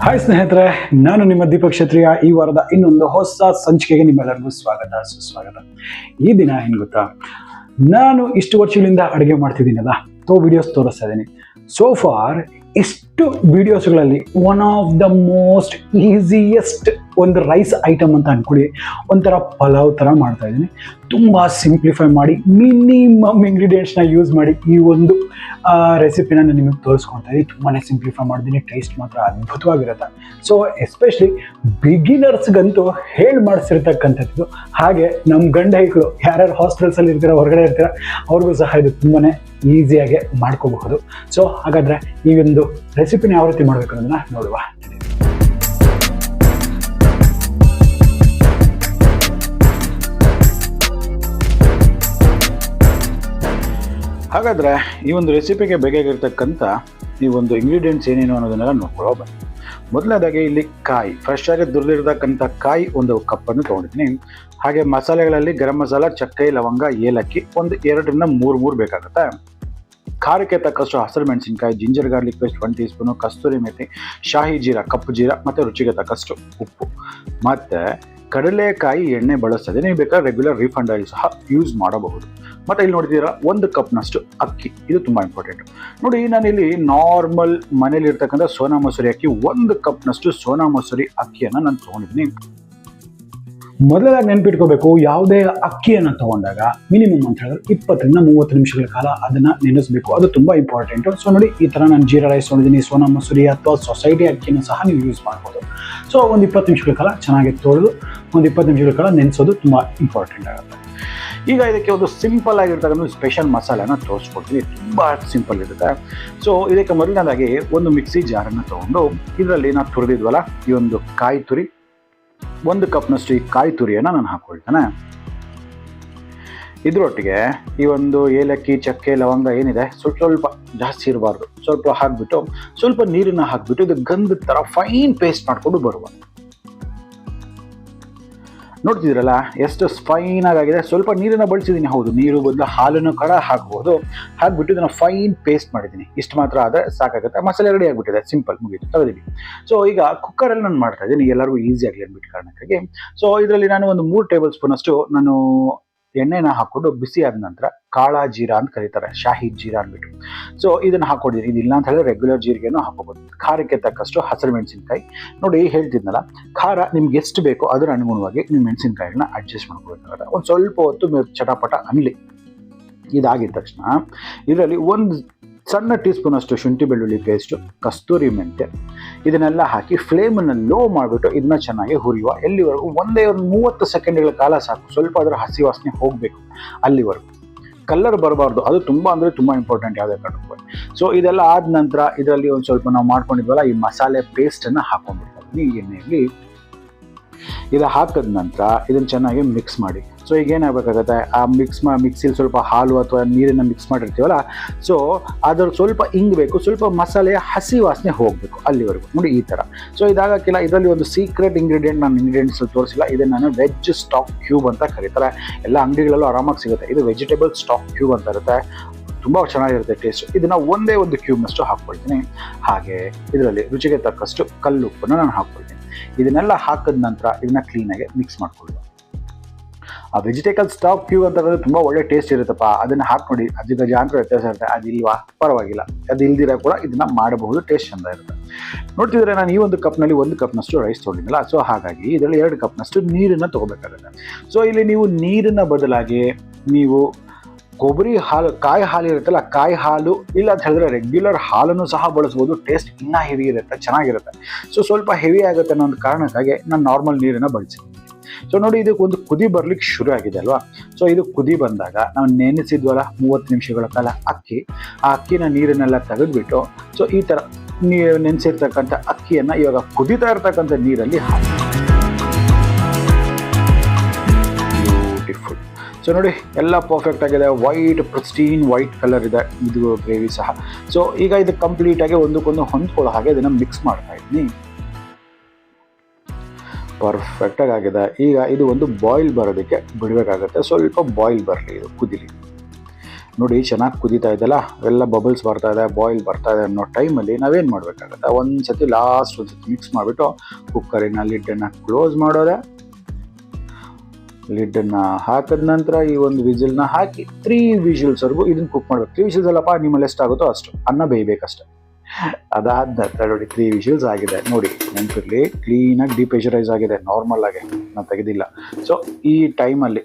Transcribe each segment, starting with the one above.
Hi ಸ್ನೇಹಿತರೆ, ನಾನು ನಿಮ್ಮ ದೀಪಕ್ ಕ್ಷತ್ರಿಯ. ಈ ವಾರದ ಇನ್ನೊಂದು ಹೊಸ ಸಂಚಿಕೆಗೆ ನಿಮ್ಮೆಲ್ಲರಿಗೂ ಸ್ವಾಗತ ಸುಸ್ವಾಗತ. ಈ ದಿನ ಏನು ಗೊತ್ತಾ, ನಾನು ಇಷ್ಟು ವರ್ಷಗಳಿಂದ ಅಡುಗೆ ಮಾಡ್ತಿದ್ದೀನಲ್ಲ, ವಿಡಿಯೋಸ್ ತೋರಿಸ್ತಾ ಇದ್ದೀನಿ. ಸೋ ಫಾರ್ ಇಷ್ಟು ವಿಡಿಯೋಸ್ಗಳಲ್ಲಿ one of the most easiest ಒಂದು ರೈಸ್ ಐಟಮ್ ಅಂತ ಅಂದ್ಕೊಳ್ಳಿ, ಒಂಥರ ಪಲಾವ್ ಥರ ಮಾಡ್ತಾ ಇದ್ದೀನಿ. ತುಂಬ ಸಿಂಪ್ಲಿಫೈ ಮಾಡಿ ಮಿನಿಮಮ್ ಇಂಗ್ರೀಡಿಯೆಂಟ್ಸ್ನ ಯೂಸ್ ಮಾಡಿ ಈ ಒಂದು ರೆಸಿಪಿನ ನಾನು ನಿಮಗೆ ತೋರಿಸ್ಕೊಳ್ತಾ ಇದ್ದೀನಿ. ತುಂಬಾ ಸಿಂಪ್ಲಿಫೈ ಮಾಡಿದ್ದೀನಿ. ಟೇಸ್ಟ್ ಮಾತ್ರ ಅದ್ಭುತವಾಗಿರುತ್ತೆ. ಸೊ ಎಸ್ಪೆಷಲಿ ಬಿಗಿನರ್ಸ್ಗಂತೂ ಹೇಳಿ ಮಾಡಿಸಿರ್ತಕ್ಕಂಥದ್ದು. ಹಾಗೆ ನಮ್ಮ ಗಂಡ ಹೆಂಡರು ಯಾರ್ಯಾರು ಹಾಸ್ಟೆಲ್ಸಲ್ಲಿ ಇರ್ತೀರ, ಹೊರಗಡೆ ಇರ್ತೀರ, ಅವ್ರಿಗೂ ಸಹ ಇದು ತುಂಬಾ ಈಸಿಯಾಗಿ ಮಾಡ್ಕೋಬಹುದು. ಸೊ ಹಾಗಾದರೆ ಈ ಒಂದು ರೆಸಿಪಿನ ಯಾವ ರೀತಿ ಮಾಡಬೇಕು ಅನ್ನೋದನ್ನ ನೋಡುವ. ಹಾಗಾದರೆ ಈ ಒಂದು ರೆಸಿಪಿಗೆ ಬೇಕಾಗಿರ್ತಕ್ಕಂಥ ಈ ಒಂದು ಇಂಗ್ರೀಡಿಯೆಂಟ್ಸ್ ಏನೇನು ಅನ್ನೋದನ್ನೆಲ್ಲ ನೋಡ್ಕೊಳ್ಳೋ ಬನ್ನಿ. ಮೊದಲನೇದಾಗಿ ಇಲ್ಲಿ ಕಾಯಿ, ಫ್ರೆಶ್ ಆಗಿ ದುರಿದಿರ್ತಕ್ಕಂಥ ಕಾಯಿ ಒಂದು ಕಪ್ಪನ್ನು ತೊಗೊಂಡಿದ್ದೀನಿ. ಹಾಗೆ ಮಸಾಲೆಗಳಲ್ಲಿ ಗರಂ ಮಸಾಲ, ಚಕ್ಕೆ, ಲವಂಗ, ಏಲಕ್ಕಿ ಒಂದು 2ರಿಂದ 3 ಬೇಕಾಗುತ್ತೆ. ಖಾರಕ್ಕೆ ತಕ್ಕಷ್ಟು ಹಸಿರು ಮೆಣಸಿನಕಾಯಿ, ginger garlic paste 1 teaspoon, ಕಸ್ತೂರಿ ಮೇಥಿ, ಶಾಹಿ ಜೀರಾ, ಕಪ್ಪು ಜೀರಾ ಮತ್ತು ರುಚಿಗೆ ತಕ್ಕಷ್ಟು ಉಪ್ಪು. ಮತ್ತು ಕಡಲೆಕಾಯಿ ಎಣ್ಣೆ ಬಳಸ್ತದೆ. ನೀವು ಬೇಕಾದ್ರೆ ರೆಗ್ಯುಲರ್ ರೀಫಂಡ್ ಆಯಿಲ್ ಸಹ ಯೂಸ್ ಮಾಡಬಹುದು. ಮತ್ತು ಇಲ್ಲಿ ನೋಡಿದ್ದೀರಾ 1 ಕಪ್ನಷ್ಟು ಅಕ್ಕಿ, ಇದು ತುಂಬ ಇಂಪಾರ್ಟೆಂಟ್. ನೋಡಿ, ನಾನಿಲ್ಲಿ ನಾರ್ಮಲ್ ಮನೇಲಿ ಇರ್ತಕ್ಕಂಥ ಸೋನಾ ಮಸೂರಿ ಅಕ್ಕಿ 1 ಕಪ್ನಷ್ಟು ಸೋನಾ ಮಸೂರಿ ಅಕ್ಕಿಯನ್ನು ನಾನು ತೊಗೊಂಡಿದ್ದೀನಿ. ಮೊದಲಾಗಿ ನೆನಪಿಟ್ಕೋಬೇಕು, ಯಾವುದೇ ಅಕ್ಕಿಯನ್ನು ತಗೊಂಡಾಗ ಮಿನಿಮಮ್ ಅಂತ ಹೇಳಿದ್ರೆ 20ರಿಂದ 30 ನಿಮಿಷಗಳ ಕಾಲ ಅದನ್ನು ನೆನೆಸಬೇಕು. ಅದು ತುಂಬ ಇಂಪಾರ್ಟೆಂಟು. ಸೊ ನೋಡಿ, ಈ ಥರ ನಾನು ಜೀರಾ ರೈಸ್ ತೊಗೊಂಡಿದ್ದೀನಿ. ಸೋನಾ ಮಸೂರಿ ಅಥವಾ ಸೊಸೈಟಿ ಅಕ್ಕಿನೂ ಸಹ ನೀವು ಯೂಸ್ ಮಾಡ್ಬೋದು. ಸೊ ಒಂದು 20 ನಿಮಿಷಗಳ ಕಾಲ ಚೆನ್ನಾಗಿ ತೊಳೆದು ಒಂದು 20 ನಿಮಿಷಗಳ ಕಾಲ ನೆನೆಸೋದು ತುಂಬ ಇಂಪಾರ್ಟೆಂಟ್ ಆಗುತ್ತೆ. ಈಗ ಇದಕ್ಕೆ ಒಂದು ಸಿಂಪಲ್ ಆಗಿರ್ತಕ್ಕಂಥ ಸ್ಪೆಷಲ್ ಮಸಾಲೆನ ತೋರಿಸ್ಕೊಡ್ತೀನಿ. ತುಂಬ ಸಿಂಪಲ್ ಇರುತ್ತೆ. ಸೊ ಇದಕ್ಕೆ ಮೊದಲನೇದಾಗಿ ಒಂದು ಮಿಕ್ಸಿ ಜಾರನ್ನು ತೊಗೊಂಡು ಇದರಲ್ಲಿ ನಾವು ತುರಿದಿದ್ವಲ್ಲ ಈ ಒಂದು ಕಾಯಿ ತುರಿ, 1 ಕಪ್ನಷ್ಟು ಈ ಕಾಯಿ ತುರಿಯನ್ನು ನಾನು ಹಾಕ್ಕೊಳ್ತೇನೆ. ಇದರೊಟ್ಟಿಗೆ ಈ ಒಂದು ಏಲಕ್ಕಿ, ಚಕ್ಕೆ, ಲವಂಗ ಏನಿದೆ ಸ್ವಲ್ಪ ಜಾಸ್ತಿ ಇರಬಾರ್ದು, ಸ್ವಲ್ಪ ಹಾಕ್ಬಿಟ್ಟು ಸ್ವಲ್ಪ ನೀರನ್ನು ಹಾಕ್ಬಿಟ್ಟು ಇದು ಗಂಧದ ಥರ ಫೈನ್ ಪೇಸ್ಟ್ ಮಾಡಿಕೊಂಡು ಬರುವ. ನೋಡ್ತಿದ್ದೀರಲ್ಲ ಎಷ್ಟು ಫೈನ್ ಆಗಿದೆ. ಸ್ವಲ್ಪ ನೀರನ್ನು ಬಳಸಿದ್ದೀನಿ, ಹೌದು, ನೀರು ಬದಲು ಹಾಲನ್ನು ಕೂಡ ಹಾಕ್ಬೋದು. ಹಾಕ್ಬಿಟ್ಟು ಇದನ್ನು ಫೈನ್ ಪೇಸ್ಟ್ ಮಾಡಿದ್ದೀನಿ. ಇಷ್ಟು ಮಾತ್ರ ಆದರೆ ಸಾಕಾಗುತ್ತೆ. ಮಸಾಲೆ ರೆಡಿ ಆಗಿಬಿಟ್ಟಿದೆ, ಸಿಂಪಲ್, ಮುಗೀತು, ತೆಗೆದಿದ್ದೀವಿ. ಸೊ ಈಗ ಕುಕ್ಕರಲ್ಲಿ ನಾನು ಮಾಡ್ತಾ ಇದ್ದೀನಿ, ಎಲ್ಲರಿಗೂ ಈಸಿ ಆಗಲಿ ಅಂದ್ಬಿಟ್ಟು ಕಾರಣಕ್ಕಾಗಿ. ಸೊ ಇದರಲ್ಲಿ ನಾನು ಒಂದು 3 ಟೇಬಲ್ ಸ್ಪೂನ್ ಅಷ್ಟು ನಾನು ಎಣ್ಣೆನ ಹಾಕ್ಕೊಂಡು ಬಿಸಿ ಆದ ನಂತರ ಕಾಳಾ ಜೀರಾ ಅಂತ ಕರೀತಾರೆ, ಶಾಹಿ ಜೀರಾ ಅಂದ್ಬಿಟ್ಟು. ಸೊ ಇದನ್ನು ಹಾಕ್ಕೊಂಡಿದ್ದೀನಿ. ಇದಿಲ್ಲ ಅಂತ ಹೇಳಿದ್ರೆ ರೆಗ್ಯುಲರ್ ಜೀರಿಗೆನೂ ಹಾಕೋಬೋದು. ಖಾರಕ್ಕೆ ತಕ್ಕಷ್ಟು ಹಸಿರು ಮೆಣಸಿನ್ಕಾಯಿ. ನೋಡಿ, ಹೇಳ್ತಿದ್ನಲ್ಲ, ಖಾರ ನಿಮ್ಗೆ ಎಷ್ಟು ಬೇಕೋ ಅದರ ಅನುಗುಣವಾಗಿ ನೀವು ಮೆಣಸಿನ್ಕಾಯಿಗಳನ್ನ ಅಡ್ಜಸ್ಟ್ ಮಾಡ್ಕೋಬೇಕಾಗುತ್ತೆ. ಒಂದು ಸ್ವಲ್ಪ ಹೊತ್ತು ಚಟಾಪಟ ಅನ್ನಲಿ. ಇದಾಗಿದ ತಕ್ಷಣ ಇದರಲ್ಲಿ 1 ಸಣ್ಣ ಟೀ ಸ್ಪೂನ್ ಅಷ್ಟು ಶುಂಠಿ ಬೆಳ್ಳುಳ್ಳಿ ಪೇಸ್ಟು, ಕಸ್ತೂರಿ ಮೆಂತೆ, ಇದನ್ನೆಲ್ಲ ಹಾಕಿ ಫ್ಲೇಮನ್ನು ಲೋ ಮಾಡಿಬಿಟ್ಟು ಇದನ್ನ ಚೆನ್ನಾಗಿ ಹುರಿಯುವ. ಎಲ್ಲಿವರೆಗೂ ಒಂದು 30 ಸೆಕೆಂಡ್ಗಳ ಕಾಲ ಸಾಕು. ಸ್ವಲ್ಪ ಅದರ ಹಸಿ ವಾಸನೆ ಹೋಗಬೇಕು ಅಲ್ಲಿವರೆಗೂ. ಕಲರ್ ಬರಬಾರ್ದು, ಅದು ತುಂಬ ಅಂದರೆ ತುಂಬ ಇಂಪಾರ್ಟೆಂಟ್ ಯಾವುದೇ ಕಾರಣಕ್ಕೂ. ಸೊ ಇದೆಲ್ಲ ಆದ ನಂತರ ಇದರಲ್ಲಿ ಒಂದು ಸ್ವಲ್ಪ ನಾವು ಮಾಡ್ಕೊಂಡಿದ್ವಲ್ಲ ಈ ಮಸಾಲೆ ಪೇಸ್ಟನ್ನು ಹಾಕೊಂಡ್ಬಿಡ್ತೀವಿ ಈ ಎಣ್ಣೆಯಲ್ಲಿ. ಇದು ಹಾಕಿದ ನಂತರ ಇದನ್ನು ಚೆನ್ನಾಗಿ ಮಿಕ್ಸ್ ಮಾಡಿ. ಸೊ ಈಗ ಏನಾಗಬೇಕಾಗತ್ತೆ, ಆ ಮಿಕ್ಸಿಲಿ ಸ್ವಲ್ಪ ಹಾಲು ಅಥವಾ ನೀರನ್ನು ಮಿಕ್ಸ್ ಮಾಡಿರ್ತೀವಲ್ಲ, ಸೊ ಅದರ ಸ್ವಲ್ಪ ಇಂಗಬೇಕು, ಸ್ವಲ್ಪ ಮಸಾಲೆಯ ಹಸಿ ವಾಸನೆ ಹೋಗಬೇಕು ಅಲ್ಲಿವರೆಗೂ. ನೋಡಿ ಈ ಥರ. ಸೊ ಇದಾಗಕ್ಕಿಲ್ಲ. ಇದರಲ್ಲಿ ಒಂದು ಸೀಕ್ರೆಟ್ ಇಂಗ್ರೀಡಿಯೆಂಟ್ ನಾನು ಇಂಗ್ರೀಡಿಯೆಂಟ್ಸ್ ತೋರಿಸಿಲ್ಲ. ಇದನ್ನು ನಾನು ವೆಜ್ ಸ್ಟಾಕ್ ಕ್ಯೂಬ್ ಅಂತ ಕರೀತಾರೆ. ಎಲ್ಲ ಅಂಗಡಿಗಳಲ್ಲೂ ಆರಾಮಾಗಿ ಸಿಗುತ್ತೆ. ಇದು ವೆಜಿಟೇಬಲ್ ಸ್ಟಾಕ್ ಕ್ಯೂಬ್ ಅಂತ ಇರುತ್ತೆ, ತುಂಬ ಚೆನ್ನಾಗಿರುತ್ತೆ ಟೇಸ್ಟ್. ಇದನ್ನು ಒಂದೇ 1 ಕ್ಯೂಬ್ನಷ್ಟು ಹಾಕ್ಕೊಳ್ತೀನಿ. ಹಾಗೆ ಇದರಲ್ಲಿ ರುಚಿಗೆ ತಕ್ಕಷ್ಟು ಕಲ್ಲುಪ್ಪನ್ನು ನಾನು ಹಾಕ್ಕೊಳ್ತೀನಿ. ಇದನ್ನೆಲ್ಲ ಹಾಕಿದ ನಂತರ ಇದನ್ನ ಕ್ಲೀನಾಗಿ ಮಿಕ್ಸ್ ಮಾಡ್ಕೊಳ್ಳುವ. ಆ ವೆಜಿಟೇಬಲ್ ಸ್ಟಾಕ್ ಕ್ಯೂಬ್ ಅಂತ ಹೇಳಿದ್ರೆ ತುಂಬ ಒಳ್ಳೆ ಟೇಸ್ಟ್ ಇರುತ್ತಪ್ಪ. ಅದನ್ನು ಹಾಕಿ ನೋಡಿ, ಗಜಾಂತರ ವ್ಯತ್ಯಾಸ ಇರುತ್ತೆ. ಅದಿಲ್ವಾ, ಪರವಾಗಿಲ್ಲ, ಅದು ಇಲ್ದಿರ ಕೂಡ ಇದನ್ನ ಮಾಡಬಹುದು, ಟೇಸ್ಟ್ ಚೆಂದ ಇರುತ್ತೆ. ನೋಡ್ತಿದ್ರೆ ನಾನು ಈ ಒಂದು ಕಪ್ನಲ್ಲಿ 1 ಕಪ್ನಷ್ಟು ರೈಸ್ ತೊಗೊಂಡಿಲ್ಲ. ಸೊ ಹಾಗಾಗಿ ಇದರಲ್ಲಿ 2 ಕಪ್ನಷ್ಟು ನೀರನ್ನು ತೊಗೋಬೇಕಾಗುತ್ತೆ. ಸೊ ಇಲ್ಲಿ ನೀವು ನೀರಿನ ಬದಲಾಗಿ ನೀವು ಕೊಬ್ಬರಿ ಹಾಲು, ಕಾಯಿ ಹಾಲು ಇರುತ್ತಲ್ಲ, ಕಾಯಿ ಹಾಲು ಇಲ್ಲ ಅಂತ ಹೇಳಿದ್ರೆ ರೆಗ್ಯುಲರ್ ಹಾಲನ್ನು ಸಹ ಬಳಸ್ಬೋದು. ಟೇಸ್ಟ್ ಇನ್ನೂ ಹೆವಿ ಇರುತ್ತೆ, ಚೆನ್ನಾಗಿರುತ್ತೆ. ಸೊ ಸ್ವಲ್ಪ ಹೆವಿ ಆಗುತ್ತೆ ಅನ್ನೋ ಒಂದು ಕಾರಣಕ್ಕಾಗಿ ನಾನು ನಾರ್ಮಲ್ ನೀರನ್ನು ಬಳಸಿದ್ದೀನಿ. ಸೊ ನೋಡಿ, ಇದಕ್ಕೆ ಒಂದು ಕುದಿ ಬರ್ಲಿಕ್ಕೆ ಶುರು ಆಗಿದೆ ಅಲ್ವಾ. ಸೊ ಇದು ಕುದಿ ಬಂದಾಗ ನಾವು ನೆನೆಸಿದ್ವಲ್ಲ 30 ನಿಮಿಷಗಳ ಕಾಲ ಅಕ್ಕಿ, ಆ ಅಕ್ಕಿನ ನೀರನ್ನೆಲ್ಲ ತೆಗೆದ್ಬಿಟ್ಟು ಸೊ ಈ ಥರ ನೆನೆಸಿರ್ತಕ್ಕಂಥ ಅಕ್ಕಿಯನ್ನು ಇವಾಗ ಕುದಿತಾ ಇರ್ತಕ್ಕಂಥ ನೀರಲ್ಲಿ ಹಾಕಿ. ಬ್ಯೂಟಿಫುಲ್. ಸೊ ನೋಡಿ, ಎಲ್ಲ ಪರ್ಫೆಕ್ಟ್ ಆಗಿದೆ. ವೈಟ್, ಪ್ರಿಸ್ಟೀನ್ ವೈಟ್ ಕಲರ್ ಇದೆ ಇದು ಗ್ರೇವಿ ಸಹ. ಸೊ ಈಗ ಇದು ಕಂಪ್ಲೀಟಾಗಿ ಒಂದಕ್ಕೊಂದು ಹೊಂದ್ಕೊಳ್ಳೋ ಹಾಗೆ ಇದನ್ನು ಮಿಕ್ಸ್ ಮಾಡ್ತಾ ಇದ್ದೀನಿ. ಪರ್ಫೆಕ್ಟಾಗಿ ಆಗಿದೆ. ಈಗ ಇದು ಒಂದು ಬಾಯ್ಲ್ ಬರೋದಕ್ಕೆ ಬಿಡಬೇಕಾಗತ್ತೆ. ಸ್ವಲ್ಪ ಬಾಯ್ಲ್ ಬರಲಿ, ಇದು ಕುದಿಲಿ. ನೋಡಿ ಚೆನ್ನಾಗಿ ಕುದೀತಾ ಇದೆಯಲ್ಲ, ಎಲ್ಲ ಬಬಲ್ಸ್ ಬರ್ತಾ ಇದೆ, ಬಾಯ್ಲ್ ಬರ್ತಾ ಇದೆ ಅನ್ನೋ ಟೈಮಲ್ಲಿ ನಾವೇನು ಮಾಡಬೇಕಾಗತ್ತೆ, ಒಂದ್ಸತಿ ಮಿಕ್ಸ್ ಮಾಡಿಬಿಟ್ಟು ಕುಕ್ಕರಿನ ಲಿಡ್ಡನ್ನು ಕ್ಲೋಸ್ ಮಾಡೋದೆ. ಲಿಡ್ಡನ್ನು ಹಾಕಿದ ನಂತರ ಈ ಒಂದು ವಿಸಿಲ್ನ ಹಾಕಿ 3 ವಿಷಲ್ಸ್ವರೆಗೂ ಇದನ್ನು ಕುಕ್ ಮಾಡಬೇಕು. 3 ವಿಷಲ್ಸ್ ಅಲ್ಲಪ್ಪ, ನಿಮ್ಮಲ್ಲಿ ಎಷ್ಟಾಗುತ್ತೋ ಅಷ್ಟು ಅನ್ನ ಬೇಯಬೇಕಷ್ಟೆ. ಅದಾದ ನಂತರ ನೋಡಿ 3 ವಿಷಲ್ಸ್ ಆಗಿದೆ ನೋಡಿ, ನೆನಪಿರಲಿ ಕ್ಲೀನಾಗಿ ಡಿಪ್ರೆಷರೈಸ್ ಆಗಿದೆ, ನಾರ್ಮಲ್ ಆಗಿ ನಾನು ತೆಗೆದಿಲ್ಲ. ಸೊ ಈ ಟೈಮಲ್ಲಿ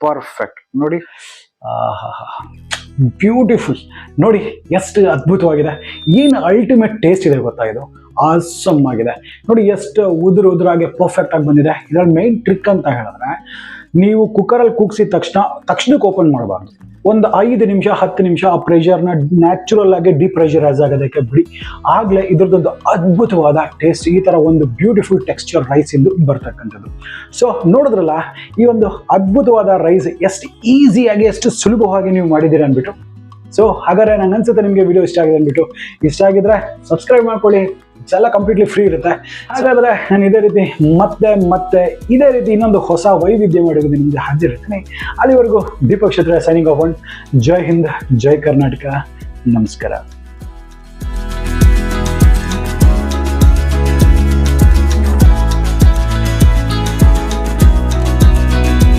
ಪರ್ಫೆಕ್ಟ್ ನೋಡಿ, ಬ್ಯೂಟಿಫುಲ್ ನೋಡಿ, ಎಷ್ಟು ಅದ್ಭುತವಾಗಿದೆ, ಏನು ಅಲ್ಟಿಮೇಟ್ ಟೇಸ್ಟ್ ಇದೆ ಗೊತ್ತಾ, ಇದು ಆಸಮ್ ಆಗಿದೆ ನೋಡಿ, ಎಷ್ಟು ಉದುರಾಗಿ ಪರ್ಫೆಕ್ಟ್ ಆಗಿ ಬಂದಿದೆ. ಇದರಲ್ಲಿ ಮೇನ್ ಟ್ರಿಕ್ ಅಂತ ಹೇಳಿದ್ರೆ, ನೀವು ಕುಕ್ಕರಲ್ಲಿ ಕೂಗಿಸಿದ ತಕ್ಷಣಕ್ಕೆ ಓಪನ್ ಮಾಡಬಾರ್ದು. ಒಂದು 5 ನಿಮಿಷ 10 ನಿಮಿಷ ಆ ಪ್ರೆಷರ್ನ ನ್ಯಾಚುರಲ್ ಆಗಿ ಡಿಪ್ರೆಷರೈಸ್ ಆಗೋದಕ್ಕೆ ಬಿಡಿ, ಆಗಲೇ ಇದ್ರದ್ದೊಂದು ಅದ್ಭುತವಾದ ಟೇಸ್ಟ್, ಈ ಥರ ಒಂದು ಬ್ಯೂಟಿಫುಲ್ ಟೆಕ್ಸ್ಚರ್ ರೈಸ್ ಇಂದು ಬರ್ತಕ್ಕಂಥದ್ದು. ಸೊ ನೋಡಿದ್ರಲ್ಲ, ಈ ಒಂದು ಅದ್ಭುತವಾದ ರೈಸ್ ಎಷ್ಟು ಈಸಿಯಾಗಿ ಎಷ್ಟು ಸುಲಭವಾಗಿ ನೀವು ಮಾಡಿದ್ದೀರಿ ಅಂದ್ಬಿಟ್ಟು. ಸೊ ಹಾಗಾದ್ರೆ ನಂಗೆ ಅನ್ಸುತ್ತೆ ನಿಮಗೆ ವಿಡಿಯೋ ಇಷ್ಟ ಆಗಿದೆ ಅಂದ್ಬಿಟ್ಟು. ಇಷ್ಟ ಆಗಿದ್ರೆ ಸಬ್ಸ್ಕ್ರೈಬ್ ಮಾಡ್ಕೊಳ್ಳಿ, ಎಲ್ಲ ಕಂಪ್ಲೀಟ್ಲಿ ಫ್ರೀ ಇರುತ್ತೆ. ಹಾಗಾದ್ರೆ ನಾನು ಇದೇ ರೀತಿ ಮತ್ತೆ ಇದೇ ರೀತಿ ಇನ್ನೊಂದು ಹೊಸ ವೈವಿಧ್ಯ ಮಾಡೋದು ನಿಮಗೆ ಹಾಜರಿರ್ತೀನಿ. ಅಲ್ಲಿವರೆಗೂ ದೀಪಕ್ ಕ್ಷತ್ರಿಯ ಸೈನಿಂಗ್ ಆಫ್. ಜೈ ಹಿಂದ್, ಜೈ ಕರ್ನಾಟಕ, ನಮಸ್ಕಾರ.